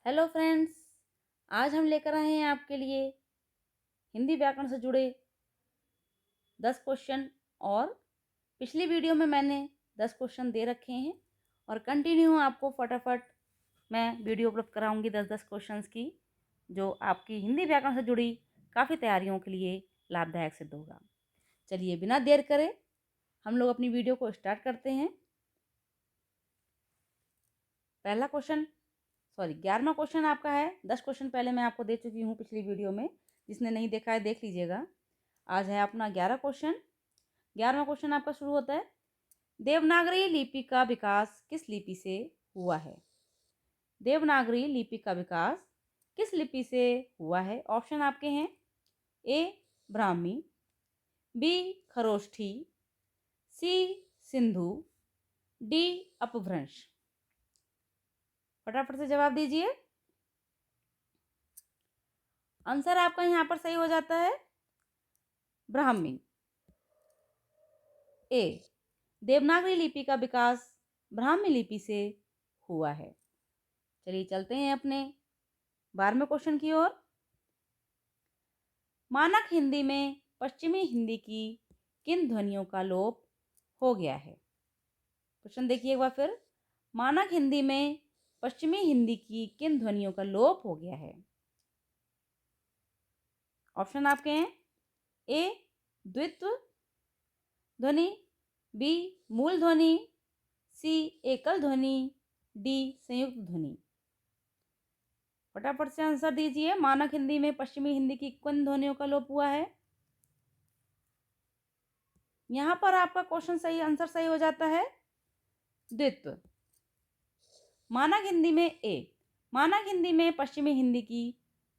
Hello friends. आज हम लेकर आए हैं आपके लिए हिंदी व्याकरण से जुड़े 10 क्वेश्चन। और पिछली वीडियो में मैंने 10 क्वेश्चन दे रखे हैं और कंटिन्यू आपको फटाफट मैं वीडियो उपलब्ध कराऊंगी 10-10 क्वेश्चंस की, जो आपकी हिंदी व्याकरण से जुड़ी काफ़ी तैयारियों के लिए लाभदायक सिद्ध होगा। चलिए बिना देर करे हम लोग अपनी वीडियो को स्टार्ट करते हैं। पहला क्वेश्चन 11वां क्वेश्चन आपका है। 10 क्वेश्चन पहले मैं आपको दे चुकी हूँ पिछली वीडियो में, जिसने नहीं देखा है देख लीजिएगा। आज है अपना 11 क्वेश्चन। 11वां क्वेश्चन आपका शुरू होता है, देवनागरी लिपि का विकास किस लिपि से हुआ है? देवनागरी लिपि का विकास किस लिपि से हुआ है? ऑप्शन आपके हैं, ए ब्राह्मी, बी खरोष्ठी, सी सिंधु, डी अपभ्रंश। फटाफट से जवाब दीजिए। आंसर आपका यहाँ पर सही हो जाता है ब्राह्मी, ए। देवनागरी लिपि का विकास ब्राह्मी लिपि से हुआ है। चलिए चलते हैं अपने 12वें क्वेश्चन की ओर। मानक हिंदी में पश्चिमी हिंदी की किन ध्वनियों का लोप हो गया है? क्वेश्चन देखिए एक बार फिर। मानक हिंदी में पश्चिमी हिंदी की किन ध्वनियों का लोप हो गया है? ऑप्शन आपके हैं, ए द्वित्व ध्वनि, बी मूल ध्वनि, सी एकल ध्वनि, डी संयुक्त ध्वनि। फटाफट से आंसर दीजिए। मानक हिंदी में पश्चिमी हिंदी की किन ध्वनियों का लोप हुआ है? यहाँ पर आपका क्वेश्चन सही आंसर सही हो जाता है द्वित्व। मानक हिंदी में ए। मानक हिंदी में पश्चिमी हिंदी की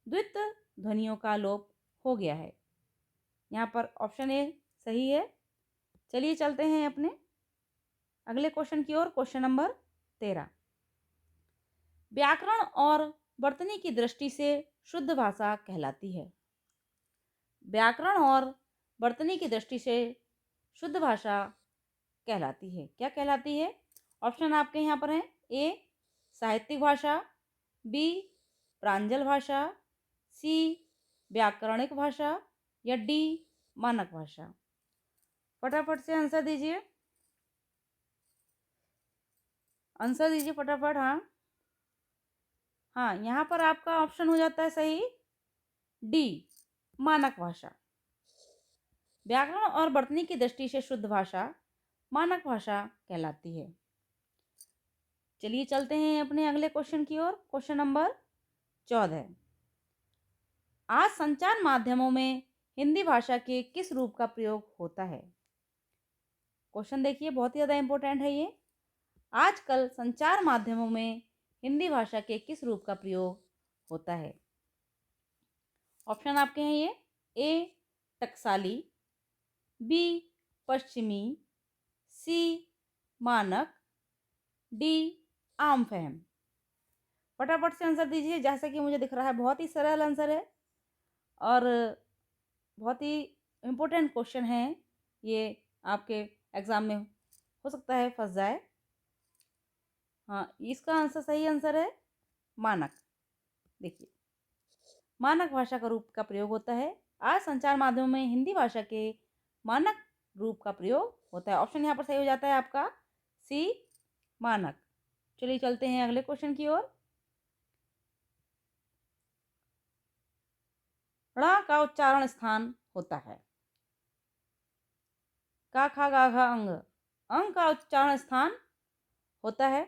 द्वित्व ध्वनियों का लोप हो गया है। यहाँ पर ऑप्शन ए सही है। चलिए चलते हैं अपने अगले क्वेश्चन की ओर। क्वेश्चन नंबर 13, व्याकरण और वर्तनी की दृष्टि से शुद्ध भाषा कहलाती है। व्याकरण और वर्तनी की दृष्टि से शुद्ध भाषा कहलाती है। क्या कहलाती है? ऑप्शन आपके यहाँ पर हैं, ए साहित्यिक भाषा, बी प्रांजल भाषा, सी व्याकरणिक भाषा, या डी मानक भाषा। फटाफट से आंसर दीजिए। आंसर दीजिए फटाफट। हाँ, यहाँ पर आपका ऑप्शन हो जाता है सही, डी मानक भाषा। व्याकरण और वर्तनी की दृष्टि से शुद्ध भाषा मानक भाषा कहलाती है। चलिए चलते हैं अपने अगले क्वेश्चन की ओर। क्वेश्चन नंबर 14, आज संचार माध्यमों में हिंदी भाषा के किस रूप का प्रयोग होता है? क्वेश्चन देखिए, बहुत ही ज़्यादा इंपॉर्टेंट है ये। आजकल संचार माध्यमों में हिंदी भाषा के किस रूप का प्रयोग होता है? ऑप्शन आपके हैं ये, ए टकसाली, बी पश्चिमी, सी मानक, डी आम फहम। फटाफट से आंसर दीजिए। जैसा कि मुझे दिख रहा है बहुत ही सरल आंसर है और बहुत ही इम्पोर्टेंट क्वेश्चन है ये, आपके एग्ज़ाम में हो सकता है फंस जाए। हाँ, इसका आंसर सही आंसर है मानक। देखिए, मानक भाषा का रूप का प्रयोग होता है। आज संचार माध्यमों में हिंदी भाषा के मानक रूप का प्रयोग होता है। ऑप्शन यहाँ पर सही हो जाता है आपका सी मानक। चलिए चलते हैं अगले क्वेश्चन की ओर। ण का उच्चारण स्थान होता है। का खा गा घा अंग, अंग का उच्चारण स्थान होता है।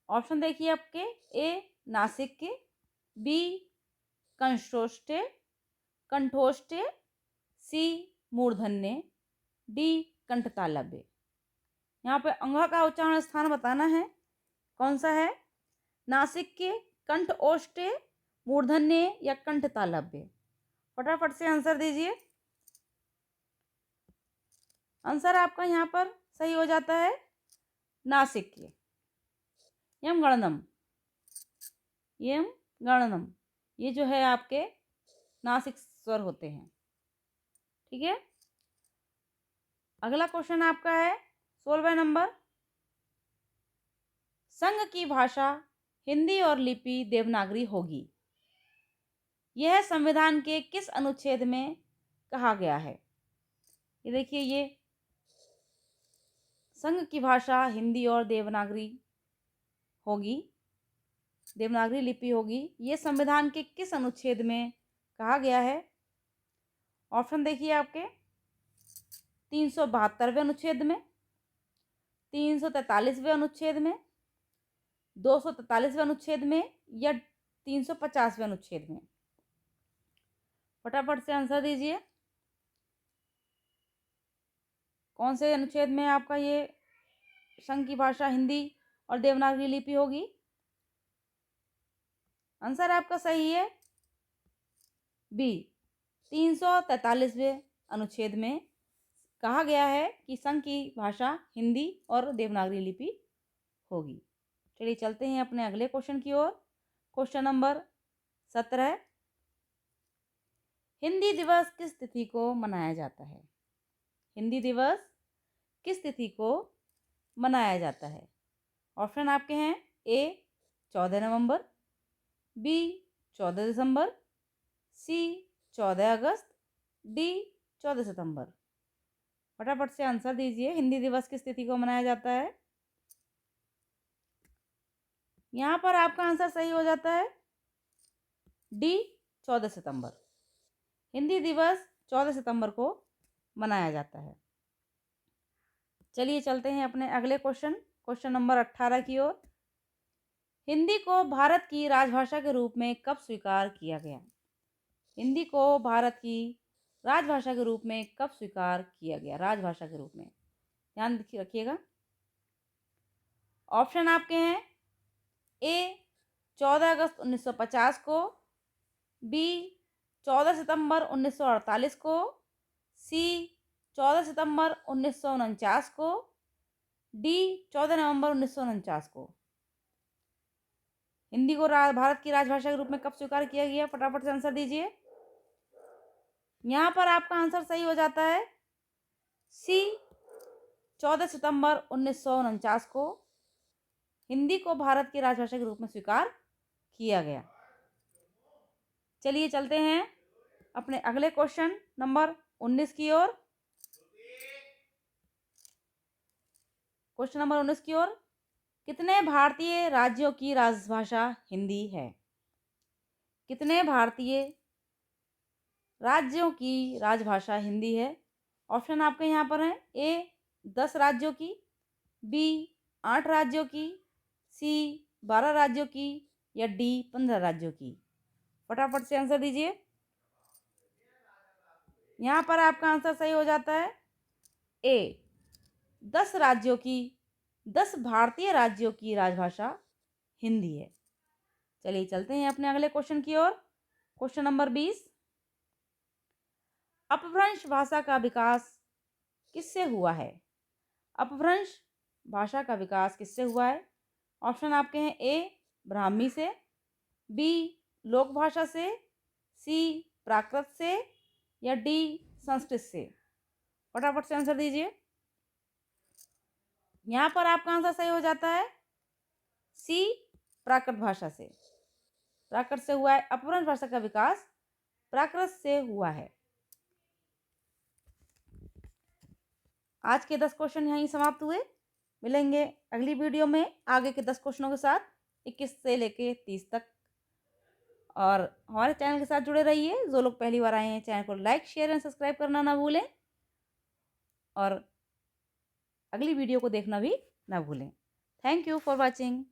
ऑप्शन देखिए आपके, ए नासिक के, बी कंठोष्टे कंठोष्टे, सी मूर्धन्य, डी कंठतालव्य। यहाँ पे अंग का उच्चारण स्थान बताना है, कौन सा है? नासिक के, कंठ ओष्टे, मूर्धन्य या कंठतालव्य। फटाफट से आंसर दीजिए। आंसर आपका यहाँ पर सही हो जाता है नासिक के। यम गणनम, यम गणनम, ये जो है आपके नासिक स्वर होते हैं। ठीक है, अगला क्वेश्चन आपका है 16वां नंबर, संघ की भाषा हिंदी और लिपि देवनागरी होगी। यह संविधान के किस अनुच्छेद में कहा गया है? ये देखिए, ये संघ की भाषा हिंदी और देवनागरी होगी, देवनागरी लिपि होगी, ये संविधान के किस अनुच्छेद में कहा गया है? ऑप्शन देखिए आपके 372वें अनुच्छेद में, 343वें अनुच्छेद में, 243वें अनुच्छेद में या 350वें अनुच्छेद में। फटाफट से आंसर दीजिए, कौन से अनुच्छेद में आपका ये संघ की भाषा हिंदी और देवनागरी लिपि होगी? आंसर आपका सही है बी, 343वें अनुच्छेद में कहा गया है कि संघ की भाषा हिंदी और देवनागरी लिपि होगी। चलिए चलते हैं अपने अगले क्वेश्चन की ओर। क्वेश्चन नंबर 17, हिंदी दिवस किस तिथि को मनाया जाता है? हिंदी दिवस किस तिथि को मनाया जाता है? ऑप्शन आपके हैं ए 14 नवंबर, बी 14 दिसंबर, सी 14 अगस्त, डी 14 सितंबर। फटाफट से आंसर दीजिए, हिंदी दिवस किस तिथि को मनाया जाता है? यहाँ पर आपका आंसर सही हो जाता है डी 14 सितंबर। हिंदी दिवस 14 सितंबर को मनाया जाता है। चलिए चलते हैं अपने अगले क्वेश्चन नंबर 18 की ओर। हिंदी को भारत की राजभाषा के रूप में कब स्वीकार किया गया? हिंदी को भारत की राजभाषा के रूप में कब स्वीकार किया गया? राजभाषा के रूप में ध्यान रखिएगा। ऑप्शन आपके हैं ए 14 अगस्त 1950 को, बी 14 सितंबर 1948 को, सी 14 सितंबर 1949 को, डी 14 नवंबर 1949 को। हिंदी को भारत की राजभाषा के रूप में कब स्वीकार किया गया? फटाफट से आंसर दीजिए। यहाँ पर आपका आंसर सही हो जाता है सी 14 सितंबर 1949 को हिंदी को भारत की राजभाषा के रूप में स्वीकार किया गया। चलिए चलते हैं अपने अगले क्वेश्चन नंबर 19 की ओर। क्वेश्चन नंबर 19 की ओर, कितने भारतीय राज्यों की राजभाषा हिंदी है? कितने भारतीय राज्यों की राजभाषा हिंदी है? ऑप्शन आपके यहाँ पर हैं ए 10 राज्यों की, बी 8 राज्यों की, सी 12 राज्यों की या डी 15 राज्यों की। फटाफट से आंसर दीजिए। यहाँ पर आपका आंसर सही हो जाता है ए 10 राज्यों की, 10 भारतीय राज्यों की राजभाषा हिंदी है। चलिए चलते हैं अपने अगले क्वेश्चन की ओर। क्वेश्चन नंबर 20, अपभ्रंश भाषा का विकास किससे हुआ है? अपभ्रंश भाषा का विकास किससे हुआ है? ऑप्शन आपके हैं ए ब्राह्मी से, बी लोक भाषा से, सी प्राकृत से या डी संस्कृत से। फटाफट से आंसर दीजिए। यहाँ पर आपका आंसर सही हो जाता है सी प्राकृत भाषा से। प्राकृत से हुआ है, अपभ्रंश भाषा का विकास प्राकृत से हुआ है। आज के 10 क्वेश्चन यहीं समाप्त हुए। मिलेंगे अगली वीडियो में आगे के 10 क्वेश्चनों के साथ 21 से लेके 30 तक। और हमारे चैनल के साथ जुड़े रहिए। जो लोग पहली बार आए हैं, चैनल को लाइक शेयर एंड सब्सक्राइब करना ना भूलें और अगली वीडियो को देखना भी ना भूलें। Thank you for watching.